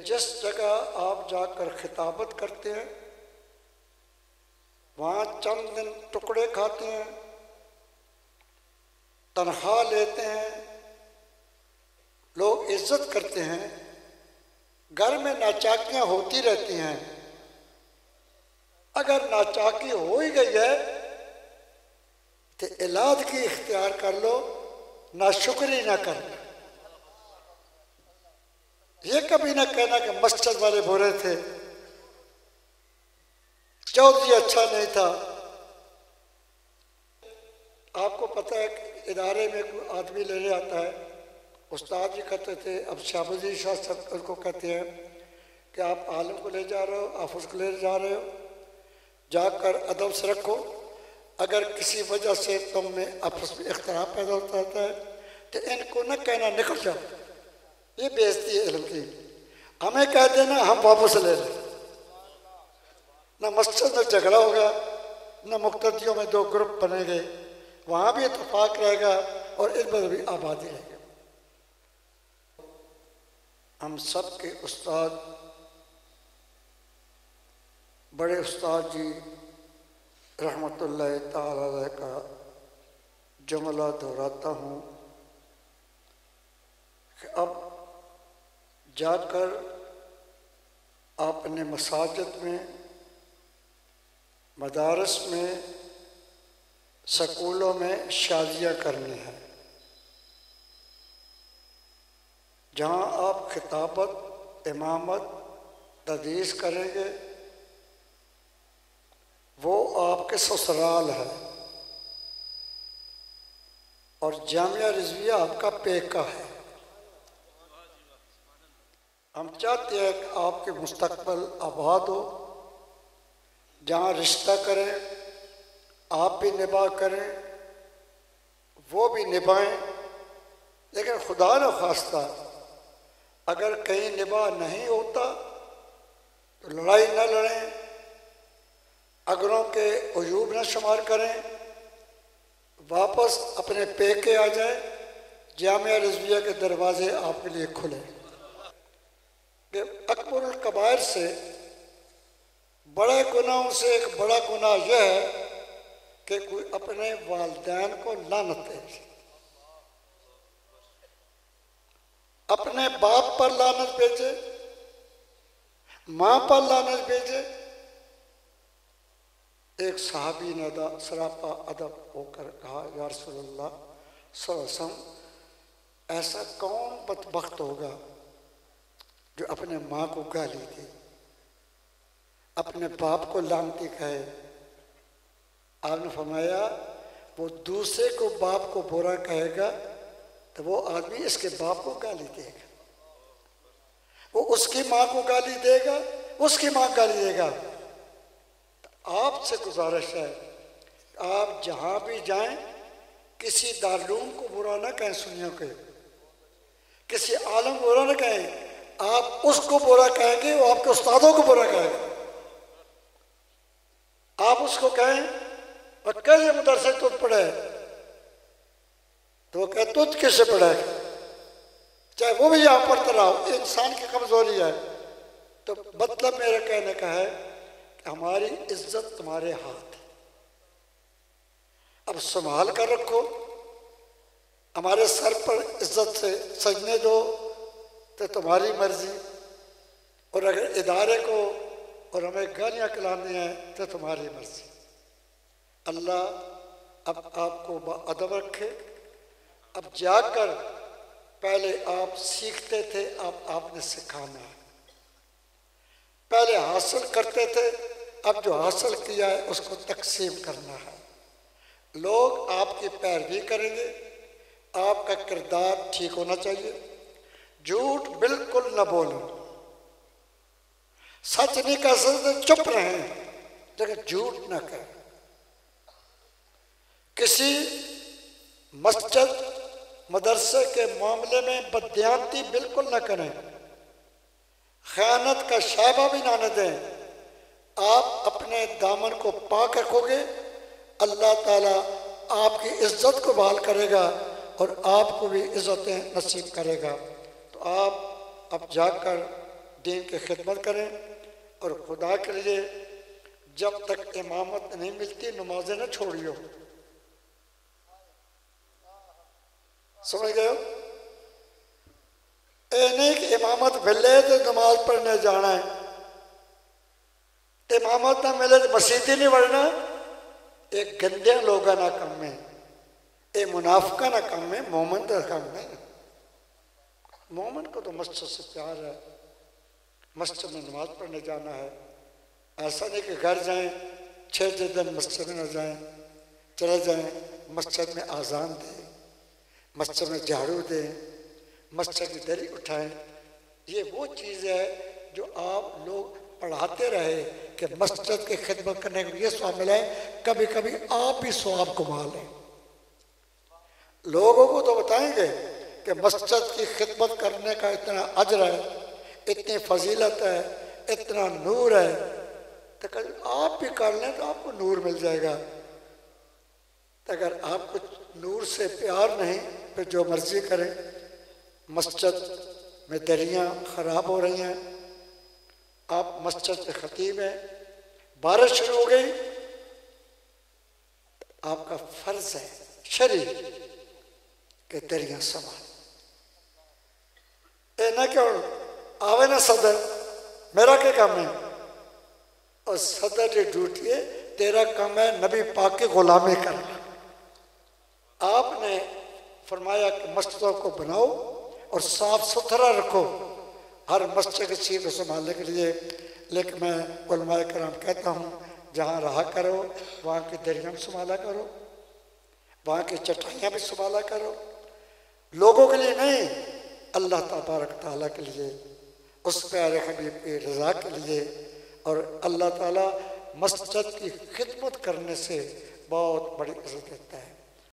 जिस जगह आप जाकर खिताबत करते हैं वहाँ चंद दिन टुकड़े खाते हैं, तनख्वाह लेते हैं, लोग इज्जत करते हैं, घर में नाचाकियाँ होती रहती हैं। अगर नाचाकी हो ही गई है तो इलाद की इख्तियार कर लो, नाशुक्री ना कर। ये कभी ना कहना कि मस्जिद वाले बुरे थे, चौधरी अच्छा नहीं था। आपको पता है कि इदारे में कोई आदमी लेने आता है, उस्ताद जी कहते थे, अब शाहबुद्दीन शाह सब उसको कहते हैं कि आप आलम को ले जा रहे हो, आप उसको ले जा रहे हो, जाकर अदब से रखो। अगर किसी वजह से तुम में आपस में इख्तिलाफ पैदा होता है तो इनको न कहना निकल जाओ, ये बेइज्जती है इल्म की। हमें कह देना हम वापस ले लें, न मस्जिद में झगड़ा होगा, न मुक्तदियों में दो ग्रुप बनेंगे, वहाँ भी इत्तेफाक रहेगा और इल्म में भी आबादी रहेगी। हम सब के उस्ताद, बड़े उस्ताद जी रहमतुल्लाह ताला अलैह का जुमला दोहराता हूँ कि अब जाकर आपने मसाजिद में, मदारस में, स्कूलों में शादियाँ करनी है, जहाँ आप खिताबत, इमामत, तदरीस करेंगे, वो आपके ससुराल है और जामिया रिजविया आपका पेका है। हम चाहते हैं कि आपके मुस्तकबिल आबाद हो, जहाँ रिश्ता करें, आप भी निभा करें, वो भी निभाएं। लेकिन खुदा न खास्ता अगर कहीं निभा नहीं होता तो लड़ाई न लड़ें, अगरों के उजूब न शुमार करें, वापस अपने पेके आ जाए। जामिया रिजविया के दरवाजे आपके लिए खुले। अकबरुल कबायर से, बड़े गुनाहों से एक बड़ा गुनाह यह है कि कोई अपने वालिदैन को लानत दे, अपने बाप पर लानत भेजे, माँ पर लानत भेजे। एक सहाबी ने सरापा अदब होकर कहा, या रसूलल्लाह सल्लल्लाहु अलैहि वसल्लम, ऐसा कौन बदबख्त होगा जो अपने माँ को गाली दे, अपने बाप को लानती कहे। आपने फरमाया वो दूसरे को बाप को बुरा कहेगा तो वो आदमी इसके बाप को गाली देगा, वो उसकी माँ को गाली देगा, उसकी माँ गाली देगा। आपसे गुजारिश है, आप जहाँ भी जाएं किसी दारूम को बुरा ना कहें, सुनियों के किसी आलम को बुरा ना कहें। आप उसको बुरा कहेंगे, वो आपके उस्तादों को बुरा कहेंगे। आप उसको कहें और कैसे मदरसे तुझ पढ़े, तो वो कहे तुझ किससे पढ़े, चाहे वो भी यहाँ पढ़ता रहा हो, इंसान की कमजोरी है। तो मतलब मेरे कहने का है कि हमारी इज्जत तुम्हारे हाथ है, अब संभाल कर रखो। हमारे सर पर इज्जत से सजने दो तो तुम्हारी मर्जी, और अगर इदारे को और हमें गालियाँ खिलानी हैं तो तुम्हारी मर्जी। अल्लाह अब आपको बाअदब रखे। अब जाकर, पहले आप सीखते थे, अब आपने सिखाना है। पहले हासिल करते थे, अब जो हासिल किया है उसको तकसीम करना है। लोग आपकी पैरवी करेंगे, आपका किरदार ठीक होना चाहिए। झूठ बिल्कुल न बोलो, सच नहीं कह सकते चुप रहें, लेकिन झूठ न करें। किसी मस्जिद मदरसे के मामले में बददियानती बिल्कुल न करें, खयानत का शायबा भी ना दें। आप अपने दामन को पाक रखोगे, अल्लाह ताला आपकी इज्जत को बहाल करेगा और आपको भी इज्जतें नसीब करेगा। तो आप अब जाकर दीन की खिदमत करें और खुदा के लिए जब तक इमामत नहीं मिलती नमाजें न छोड़ियो। समझ गए हो? नहीं कि इमामत मिले तो नमाज पढ़ने जाना है, इमामत ना मिले तो मस्जिद ही नहीं बढ़ना। एक गंदे लोगों ना कम में, एक मुनाफिका ना कम में, मोमन का कम में। मोमन को तो मस्जिद से प्यार है, मस्जिद में नमाज पढ़ने जाना है। ऐसा नहीं कि घर जाएं 6 दिन मस्जिद में न जाएं, चले जाएं मस्जिद में आज़ान दें, मस्जिद में झाड़ू दें, मस्जिद की दरी उठाएं। ये वो चीज़ है जो आप लोग पढ़ाते रहे कि मस्जिद की खिदमत करने को ये स्वाब मिला है। कभी कभी आप भी स्वाब कमा लें। लोगों को तो बताएंगे कि मस्जिद की खिदमत करने का इतना अजर है, इतनी फजीलत है, इतना नूर है, तो कभी आप भी कर लें तो आपको नूर मिल जाएगा। तो अगर आपको नूर से प्यार नहीं फिर जो मर्जी करें। मस्जिद में दरियाँ ख़राब हो रही हैं, आप मस्जिद के खतीब हैं, बारिश शुरू हो गई, आपका फर्ज है शरीर के दरियाँ संभाल। ना क्यों आवे ना सदर, मेरा क्या काम है? और सदर की ड्यूटी है, तेरा काम है नबी पाक की गुलामी करना। आपने फरमाया कि मस्जिदों को बनाओ और साफ सुथरा रखो, हर मस्जिद की चीज़ को संभालने के लिए। लेकिन मैं उलमाए कराम कहता हूँ, जहाँ रहा करो वहाँ की दरियाँ भी संभाला करो, वहाँ की चटाइयाँ भी संभाला करो। लोगों के लिए नहीं, अल्लाह तबारक ताला के लिए, उस प्यारे हबीब की रज़ा के लिए। और अल्लाह ताला मस्जिद की खिदमत करने से बहुत बड़ी इज़्ज़त देता है।